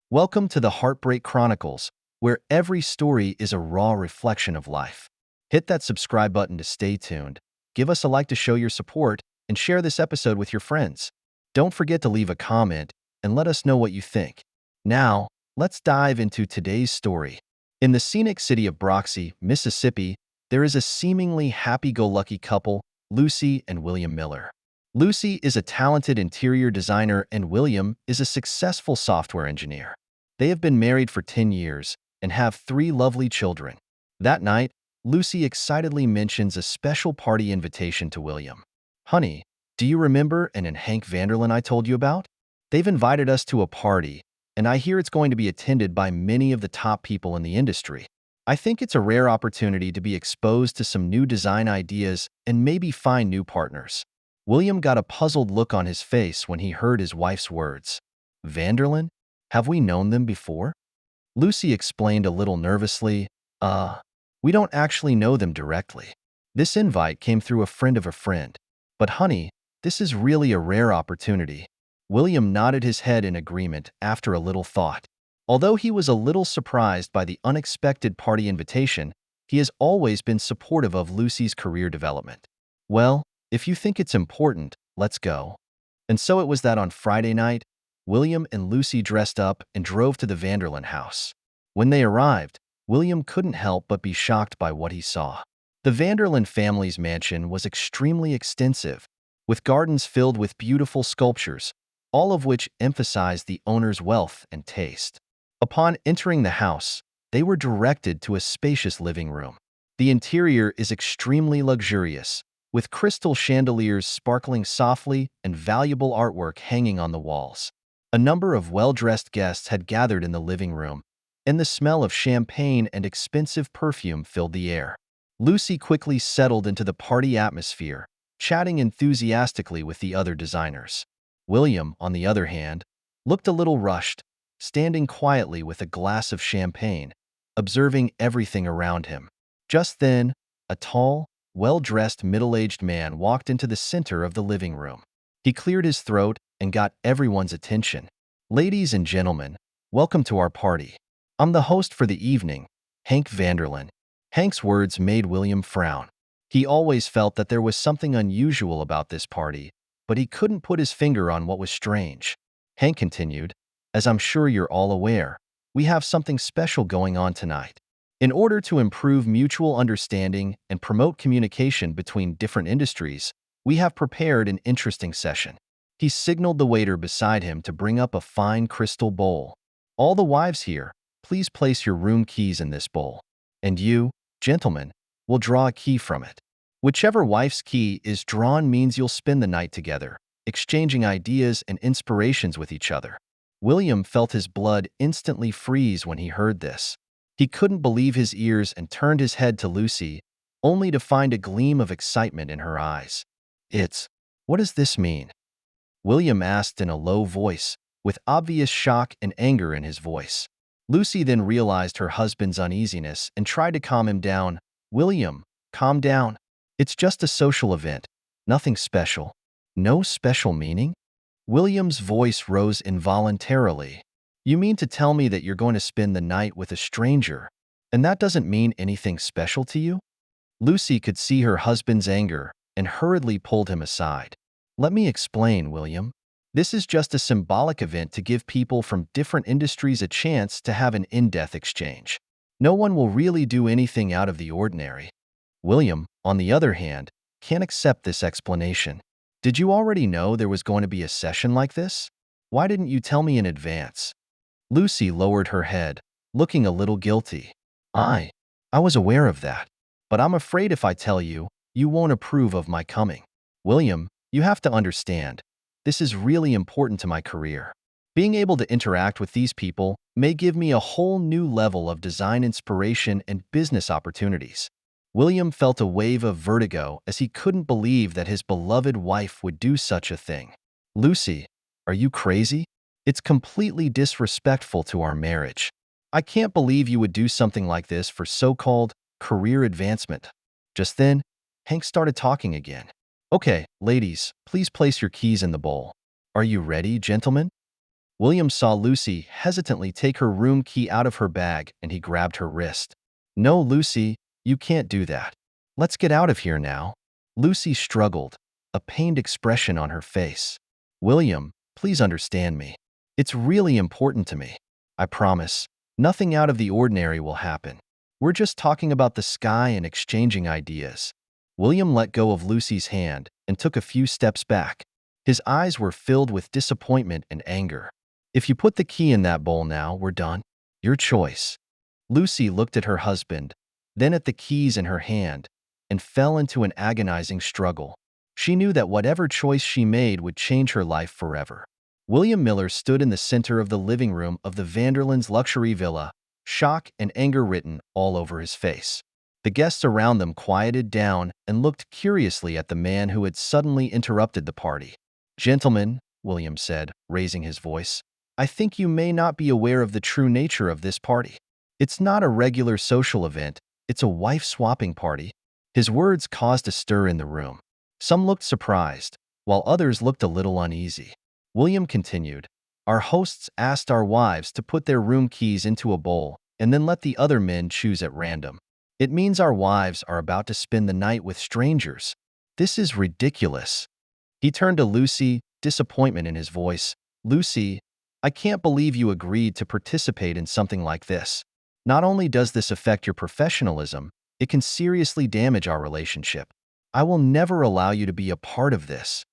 Welcome to the Heartbreak Chronicles, where every story is a raw reflection of life. Hit that subscribe button to stay tuned, give us a like to show your support, and share this episode with your friends. Don't forget to leave a comment and let us know what you think. Now, let's dive into today's story. In the scenic city of Brocksey, Mississippi, there is a seemingly happy-go-lucky couple, Lucy and William Miller. Lucy is a talented interior designer and William is a successful software engineer. They have been married for 10 years and have 3 lovely children. That night, Lucy excitedly mentions a special party invitation to William. "Honey, do you remember Ann and Hank Vanderlyn I told you about? They've invited us to a party, and I hear it's going to be attended by many of the top people in the industry. I think it's a rare opportunity to be exposed to some new design ideas and maybe find new partners." William got a puzzled look on his face when he heard his wife's words. "Vanderlyn? Have we known them before?" Lucy explained a little nervously, we don't actually know them directly. This invite came through a friend of a friend. But honey, this is really a rare opportunity." William nodded his head in agreement after a little thought. Although he was a little surprised by the unexpected party invitation, he has always been supportive of Lucy's career development. "Well, if you think it's important, let's go." And so it was that on Friday night, William and Lucy dressed up and drove to the Vanderlyn house. When they arrived, William couldn't help but be shocked by what he saw. The Vanderlyn family's mansion was extremely extensive, with gardens filled with beautiful sculptures, all of which emphasized the owner's wealth and taste. Upon entering the house, they were directed to a spacious living room. The interior is extremely luxurious, with crystal chandeliers sparkling softly and valuable artwork hanging on the walls. A number of well-dressed guests had gathered in the living room, and the smell of champagne and expensive perfume filled the air. Lucy quickly settled into the party atmosphere, chatting enthusiastically with the other designers. William, on the other hand, looked a little rushed, standing quietly with a glass of champagne, observing everything around him. Just then, a tall, well-dressed middle-aged man walked into the center of the living room. He cleared his throat and got everyone's attention. "Ladies and gentlemen, welcome to our party. I'm the host for the evening, Hank Vanderlyn." Hank's words made William frown. He always felt that there was something unusual about this party, but he couldn't put his finger on what was strange. Hank continued, "As I'm sure you're all aware, we have something special going on tonight. In order to improve mutual understanding and promote communication between different industries, we have prepared an interesting session." He signaled the waiter beside him to bring up a fine crystal bowl. "All the wives here, please place your room keys in this bowl. And you, gentlemen, will draw a key from it. Whichever wife's key is drawn means you'll spend the night together, exchanging ideas and inspirations with each other." William felt his blood instantly freeze when he heard this. He couldn't believe his ears and turned his head to Lucy, only to find a gleam of excitement in her eyes. What does this mean?" William asked in a low voice, with obvious shock and anger in his voice. Lucy then realized her husband's uneasiness and tried to calm him down. "William, calm down. It's just a social event. Nothing special." "No special meaning?" William's voice rose involuntarily. "You mean to tell me that you're going to spend the night with a stranger, and that doesn't mean anything special to you?" Lucy could see her husband's anger and hurriedly pulled him aside. "Let me explain, William. This is just a symbolic event to give people from different industries a chance to have an in-depth exchange. No one will really do anything out of the ordinary." William, on the other hand, can't accept this explanation. "Did you already know there was going to be a session like this? Why didn't you tell me in advance?" Lucy lowered her head, looking a little guilty. I was aware of that, but I'm afraid if I tell you, you won't approve of my coming." "William, you have to understand, this is really important to my career. Being able to interact with these people may give me a whole new level of design inspiration and business opportunities." William felt a wave of vertigo as he couldn't believe that his beloved wife would do such a thing. "Lucy, are you crazy? It's completely disrespectful to our marriage. I can't believe you would do something like this for so-called career advancement." Just then, Hank started talking again. "Okay, ladies, please place your keys in the bowl. Are you ready, gentlemen?" William saw Lucy hesitantly take her room key out of her bag and he grabbed her wrist. "No, Lucy, you can't do that. Let's get out of here now." Lucy struggled, a pained expression on her face. "William, please understand me. It's really important to me. I promise, nothing out of the ordinary will happen. We're just talking about the sky and exchanging ideas." William let go of Lucy's hand and took a few steps back. His eyes were filled with disappointment and anger. "If you put the key in that bowl now, we're done. Your choice." Lucy looked at her husband, then at the keys in her hand, and fell into an agonizing struggle. She knew that whatever choice she made would change her life forever. William Miller stood in the center of the living room of the Vanderlyn's luxury villa, shock and anger written all over his face. The guests around them quieted down and looked curiously at the man who had suddenly interrupted the party. "Gentlemen," William said, raising his voice, "I think you may not be aware of the true nature of this party. It's not a regular social event, it's a wife-swapping party." His words caused a stir in the room. Some looked surprised, while others looked a little uneasy. William continued, "Our hosts asked our wives to put their room keys into a bowl and then let the other men choose at random. It means our wives are about to spend the night with strangers. This is ridiculous." He turned to Lucy, disappointment in his voice. "Lucy, I can't believe you agreed to participate in something like this. Not only does this affect your professionalism, it can seriously damage our relationship. I will never allow you to be a part of this."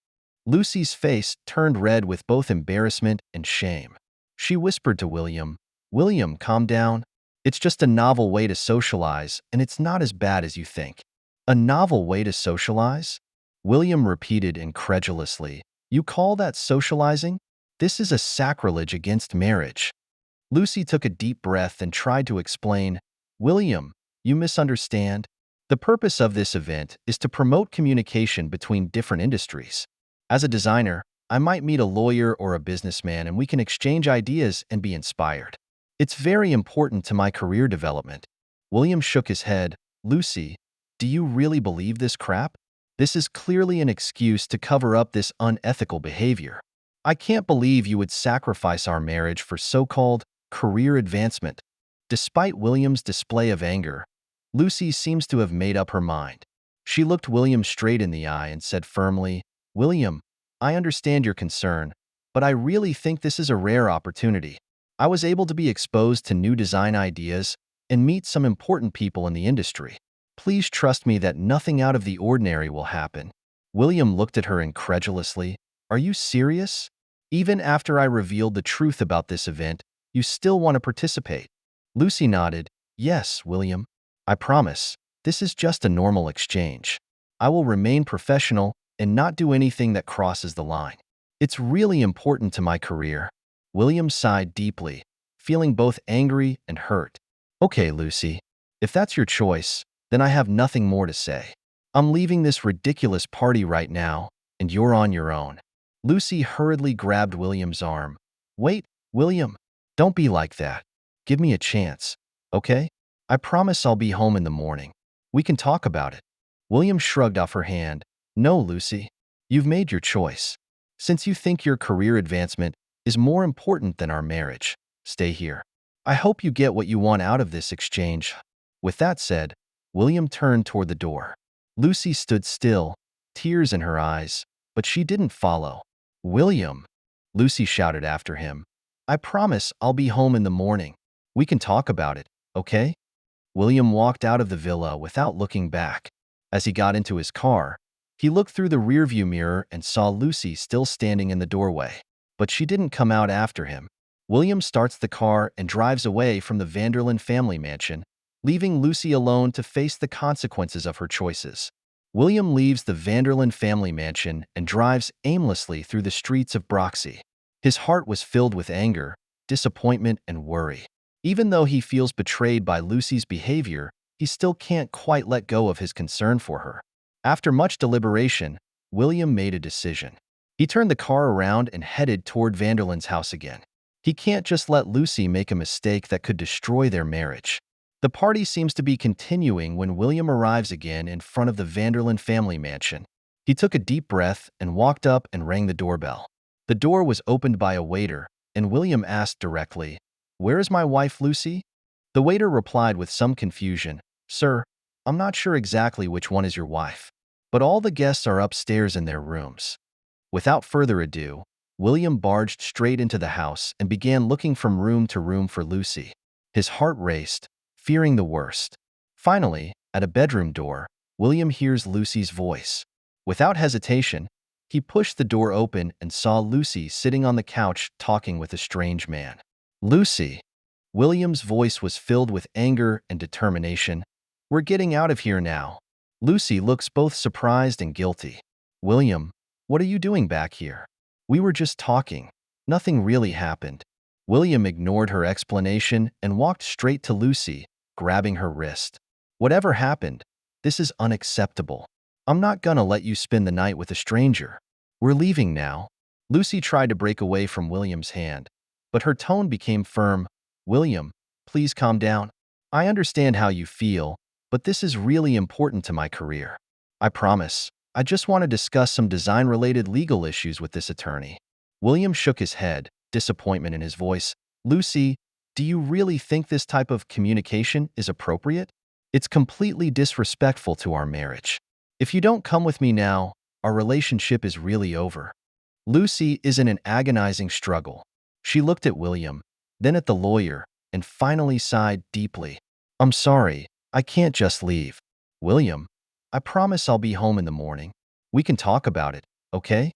Lucy's face turned red with both embarrassment and shame. She whispered to William, "William, calm down. It's just a novel way to socialize, and it's not as bad as you think." "A novel way to socialize?" William repeated incredulously. "You call that socializing? This is a sacrilege against marriage." Lucy took a deep breath and tried to explain, "William, you misunderstand. The purpose of this event is to promote communication between different industries. As a designer, I might meet a lawyer or a businessman and we can exchange ideas and be inspired. It's very important to my career development." William shook his head. "Lucy, do you really believe this crap? This is clearly an excuse to cover up this unethical behavior. I can't believe you would sacrifice our marriage for so-called career advancement." Despite William's display of anger, Lucy seems to have made up her mind. She looked William straight in the eye and said firmly, "William, I understand your concern, but I really think this is a rare opportunity. I was able to be exposed to new design ideas and meet some important people in the industry. Please trust me that nothing out of the ordinary will happen." William looked at her incredulously. "Are you serious? Even after I revealed the truth about this event, you still want to participate?" Lucy nodded. "Yes, William. I promise, this is just a normal exchange. I will remain professional and not do anything that crosses the line. It's really important to my career." William sighed deeply, feeling both angry and hurt. "Okay, Lucy, if that's your choice, then I have nothing more to say. I'm leaving this ridiculous party right now, and you're on your own." Lucy hurriedly grabbed William's arm. "Wait, William, don't be like that. Give me a chance, okay? I promise I'll be home in the morning. We can talk about it." William shrugged off her hand. "No, Lucy, you've made your choice. Since you think your career advancement is more important than our marriage, stay here. I hope you get what you want out of this exchange." With that said, William turned toward the door. Lucy stood still, tears in her eyes, but she didn't follow. "William," Lucy shouted after him, "I promise I'll be home in the morning. We can talk about it, okay?" William walked out of the villa without looking back. As he got into his car, he looked through the rearview mirror and saw Lucy still standing in the doorway. But she didn't come out after him. William starts the car and drives away from the Vanderlyn family mansion, leaving Lucy alone to face the consequences of her choices. William leaves the Vanderlyn family mansion and drives aimlessly through the streets of Brocksey. His heart was filled with anger, disappointment, and worry. Even though he feels betrayed by Lucy's behavior, he still can't quite let go of his concern for her. After much deliberation, William made a decision. He turned the car around and headed toward Vanderlyn's house again. He can't just let Lucy make a mistake that could destroy their marriage. The party seems to be continuing when William arrives again in front of the Vanderlyn family mansion. He took a deep breath and walked up and rang the doorbell. The door was opened by a waiter, and William asked directly, "Where is my wife, Lucy?" The waiter replied with some confusion, "Sir, I'm not sure exactly which one is your wife, but all the guests are upstairs in their rooms." Without further ado, William barged straight into the house and began looking from room to room for Lucy. His heart raced, fearing the worst. Finally, at a bedroom door, William hears Lucy's voice. Without hesitation, he pushed the door open and saw Lucy sitting on the couch talking with a strange man. "Lucy." William's voice was filled with anger and determination. "We're getting out of here now." Lucy looks both surprised and guilty. "William, what are you doing back here? We were just talking. Nothing really happened." William ignored her explanation and walked straight to Lucy, grabbing her wrist. "Whatever happened, this is unacceptable. I'm not gonna let you spend the night with a stranger. We're leaving now." Lucy tried to break away from William's hand, but her tone became firm. "William, please calm down. I understand how you feel, but this is really important to my career. I promise, I just want to discuss some design-related legal issues with this attorney." William shook his head, disappointment in his voice. "Lucy, do you really think this type of communication is appropriate? It's completely disrespectful to our marriage. If you don't come with me now, our relationship is really over." Lucy is in an agonizing struggle. She looked at William, then at the lawyer, and finally sighed deeply. "I'm sorry, I can't just leave. William, I promise I'll be home in the morning. We can talk about it, okay?"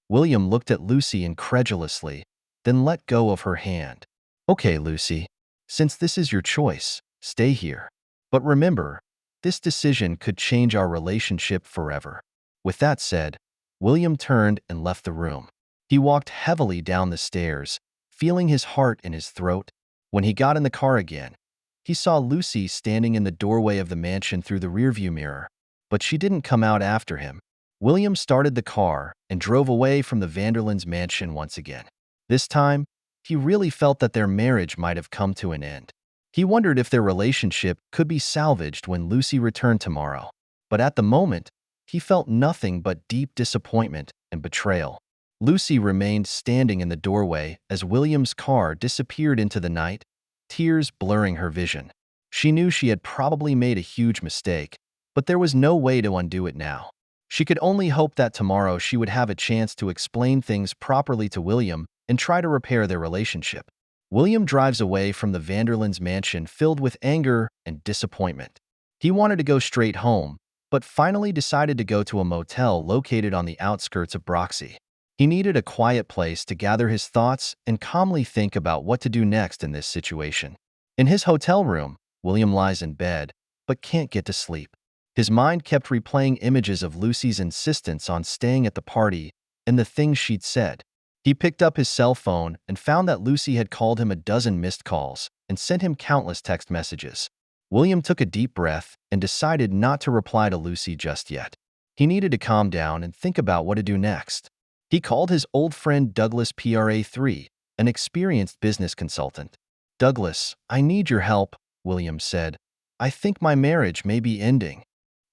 William looked at Lucy incredulously, then let go of her hand. "Okay, Lucy, since this is your choice, stay here. But remember, this decision could change our relationship forever." With that said, William turned and left the room. He walked heavily down the stairs, feeling his heart in his throat. When he got in the car again, he saw Lucy standing in the doorway of the mansion through the rearview mirror, but she didn't come out after him. William started the car and drove away from the Vanderlands mansion once again. This time, he really felt that their marriage might have come to an end. He wondered if their relationship could be salvaged when Lucy returned tomorrow. But at the moment, he felt nothing but deep disappointment and betrayal. Lucy remained standing in the doorway as William's car disappeared into the night, tears blurring her vision. She knew she had probably made a huge mistake, but there was no way to undo it now. She could only hope that tomorrow she would have a chance to explain things properly to William and try to repair their relationship. William drives away from the Vanderlands mansion filled with anger and disappointment. He wanted to go straight home, but finally decided to go to a motel located on the outskirts of Brocksey. He needed a quiet place to gather his thoughts and calmly think about what to do next in this situation. In his hotel room, William lies in bed, but can't get to sleep. His mind kept replaying images of Lucy's insistence on staying at the party and the things she'd said. He picked up his cell phone and found that Lucy had called him a dozen missed calls and sent him countless text messages. William took a deep breath and decided not to reply to Lucy just yet. He needed to calm down and think about what to do next. He called his old friend Douglas PRA3, an experienced business consultant. "Douglas, I need your help," William said. "I think my marriage may be ending."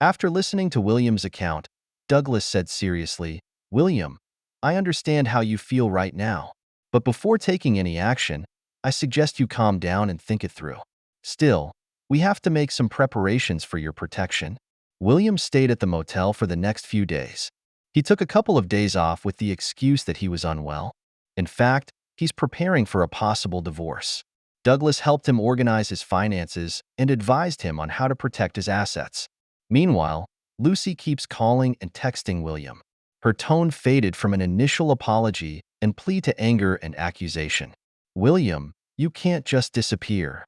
After listening to William's account, Douglas said seriously, "William, I understand how you feel right now, but before taking any action, I suggest you calm down and think it through. Still, we have to make some preparations for your protection." William stayed at the motel for the next few days. He took a couple of days off with the excuse that he was unwell. In fact, he's preparing for a possible divorce. Douglas helped him organize his finances and advised him on how to protect his assets. Meanwhile, Lucy keeps calling and texting William. Her tone faded from an initial apology and plea to anger and accusation. "William, you can't just disappear."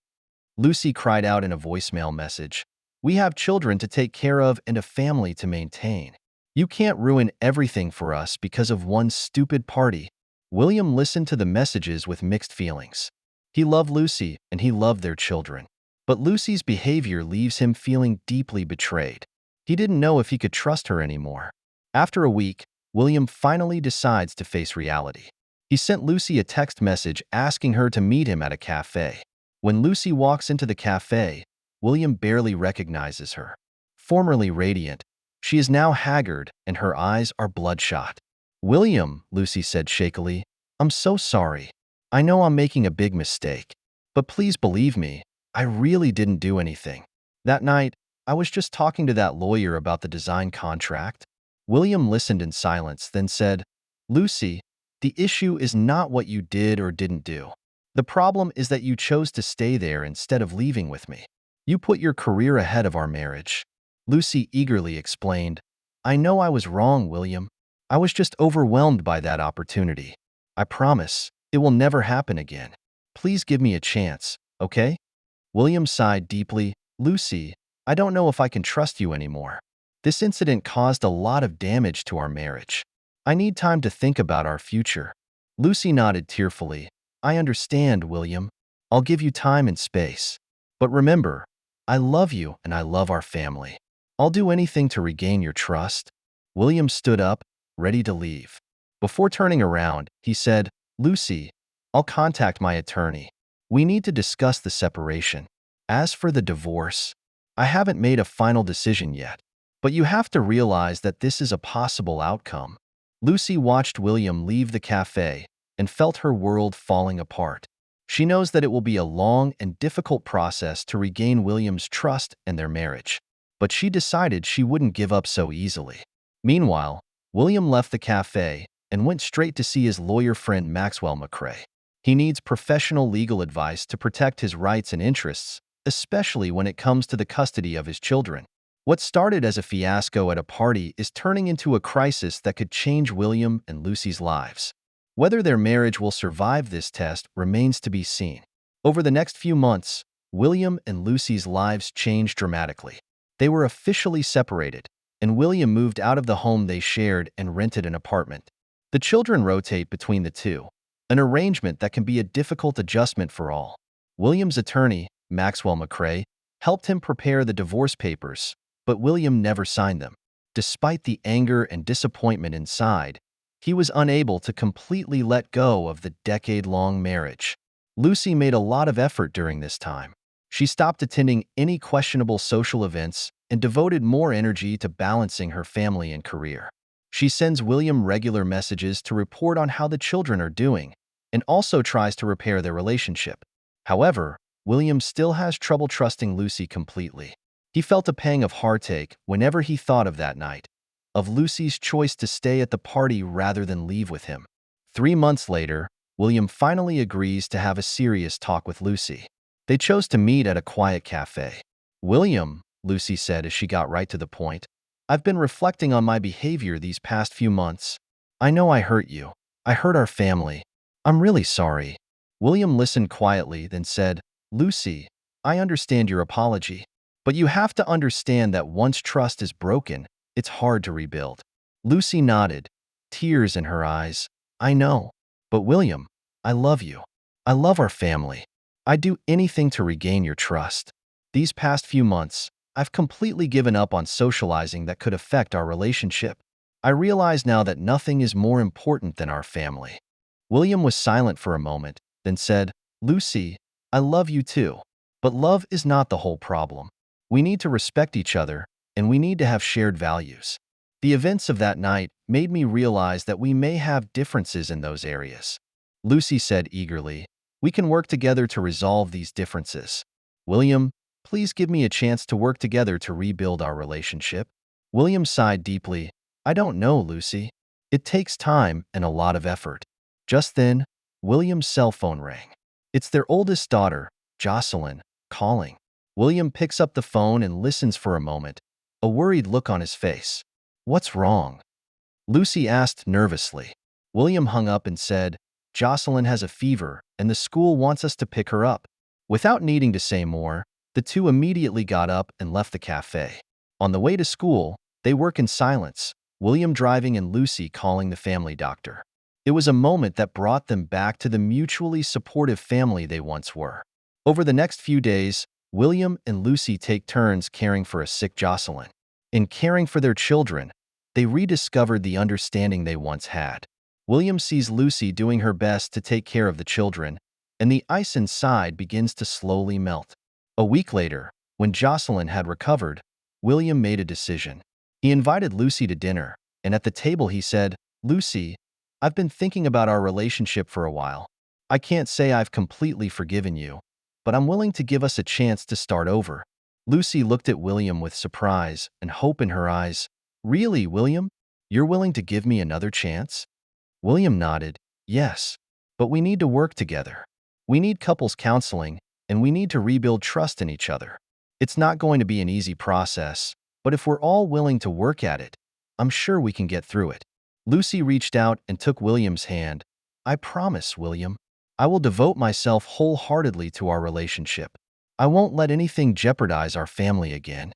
Lucy cried out in a voicemail message. "We have children to take care of and a family to maintain. You can't ruin everything for us because of one stupid party." William listened to the messages with mixed feelings. He loved Lucy and he loved their children. But Lucy's behavior leaves him feeling deeply betrayed. He didn't know if he could trust her anymore. After a week, William finally decides to face reality. He sent Lucy a text message asking her to meet him at a cafe. When Lucy walks into the cafe, William barely recognizes her. Formerly radiant, she is now haggard and her eyes are bloodshot. "William," Lucy said shakily, "I'm so sorry. I know I'm making a big mistake, but please believe me, I really didn't do anything. That night, I was just talking to that lawyer about the design contract. William listened in silence, then said, Lucy, the issue is not what you did or didn't do. The problem is that you chose to stay there instead of leaving with me. You put your career ahead of our marriage. Lucy eagerly explained, I know I was wrong, William. I was just overwhelmed by that opportunity. I promise, it will never happen again. Please give me a chance, okay? William sighed deeply. Lucy, I don't know if I can trust you anymore. This incident caused a lot of damage to our marriage. I need time to think about our future. Lucy nodded tearfully. I understand, William. I'll give you time and space. But remember, I love you and I love our family. I'll do anything to regain your trust. William stood up, ready to leave. Before turning around, he said, Lucy, I'll contact my attorney. We need to discuss the separation. As for the divorce, I haven't made a final decision yet, but you have to realize that this is a possible outcome. Lucy watched William leave the cafe and felt her world falling apart. She knows that it will be a long and difficult process to regain William's trust and their marriage, but she decided she wouldn't give up so easily. Meanwhile, William left the cafe and went straight to see his lawyer friend Maxwell McCrae. He needs professional legal advice to protect his rights and interests, especially when it comes to the custody of his children. What started as a fiasco at a party is turning into a crisis that could change William and Lucy's lives. Whether their marriage will survive this test remains to be seen. Over the next few months, William and Lucy's lives changed dramatically. They were officially separated, and William moved out of the home they shared and rented an apartment. The children rotate between the two, an arrangement that can be a difficult adjustment for all. William's attorney, Maxwell McCrae, helped him prepare the divorce papers, but William never signed them. Despite the anger and disappointment inside, he was unable to completely let go of the decade-long marriage. Lucy made a lot of effort during this time. She stopped attending any questionable social events and devoted more energy to balancing her family and career. She sends William regular messages to report on how the children are doing and also tries to repair their relationship. However, William still has trouble trusting Lucy completely. He felt a pang of heartache whenever he thought of that night, of Lucy's choice to stay at the party rather than leave with him. 3 months later, William finally agrees to have a serious talk with Lucy. They chose to meet at a quiet cafe. William, Lucy said as she got right to the point, I've been reflecting on my behavior these past few months. I know I hurt you. I hurt our family. I'm really sorry. William listened quietly, then said, Lucy, I understand your apology, but you have to understand that once trust is broken, it's hard to rebuild. Lucy nodded, tears in her eyes. I know, but William, I love you. I love our family. I'd do anything to regain your trust. These past few months, I've completely given up on socializing that could affect our relationship. I realize now that nothing is more important than our family. William was silent for a moment, then said, Lucy, I love you too. But love is not the whole problem. We need to respect each other, and we need to have shared values. The events of that night made me realize that we may have differences in those areas. Lucy said eagerly, we can work together to resolve these differences. William, please give me a chance to work together to rebuild our relationship. William sighed deeply. I don't know, Lucy. It takes time and a lot of effort. Just then, William's cell phone rang. It's their oldest daughter, Jocelyn, calling. William picks up the phone and listens for a moment, a worried look on his face. What's wrong? Lucy asked nervously. William hung up and said, Jocelyn has a fever and the school wants us to pick her up. Without needing to say more, the two immediately got up and left the cafe. On the way to school, they work in silence, William driving and Lucy calling the family doctor. It was a moment that brought them back to the mutually supportive family they once were. Over the next few days, William and Lucy take turns caring for a sick Jocelyn. In caring for their children, they rediscovered the understanding they once had. William sees Lucy doing her best to take care of the children, and the ice inside begins to slowly melt. A week later, when Jocelyn had recovered, William made a decision. He invited Lucy to dinner, and at the table he said, Lucy, I've been thinking about our relationship for a while. I can't say I've completely forgiven you, but I'm willing to give us a chance to start over." Lucy looked at William with surprise and hope in her eyes. "Really, William? You're willing to give me another chance?" William nodded. "Yes, but we need to work together. We need couples counseling, and we need to rebuild trust in each other. It's not going to be an easy process, but if we're all willing to work at it, I'm sure we can get through it." Lucy reached out and took William's hand. "I promise, William. I will devote myself wholeheartedly to our relationship. I won't let anything jeopardize our family again."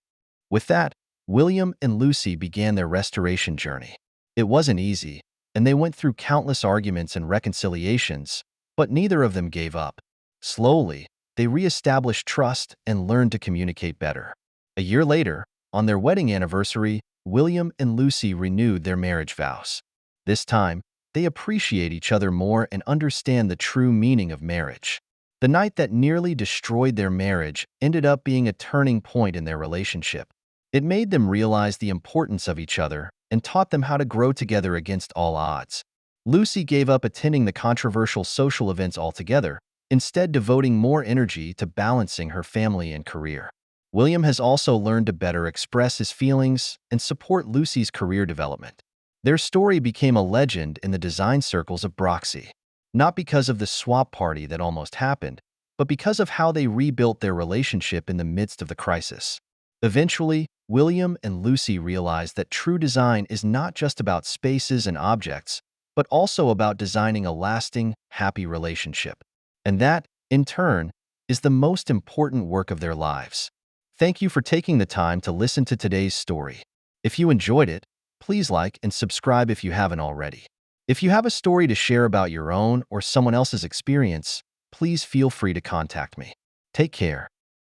With that, William and Lucy began their restoration journey. It wasn't easy, and they went through countless arguments and reconciliations, but neither of them gave up. Slowly, they reestablished trust and learned to communicate better. A year later, on their wedding anniversary, William and Lucy renewed their marriage vows. This time, they appreciate each other more and understand the true meaning of marriage. The night that nearly destroyed their marriage ended up being a turning point in their relationship. It made them realize the importance of each other and taught them how to grow together against all odds. Lucy gave up attending the controversial social events altogether, instead devoting more energy to balancing her family and career. William has also learned to better express his feelings and support Lucy's career development. Their story became a legend in the design circles of Brocksey, not because of the swap party that almost happened, but because of how they rebuilt their relationship in the midst of the crisis. Eventually, William and Lucy realized that true design is not just about spaces and objects, but also about designing a lasting, happy relationship. And that, in turn, is the most important work of their lives. Thank you for taking the time to listen to today's story. If you enjoyed it, please like and subscribe if you haven't already. If you have a story to share about your own or someone else's experience, please feel free to contact me. Take care.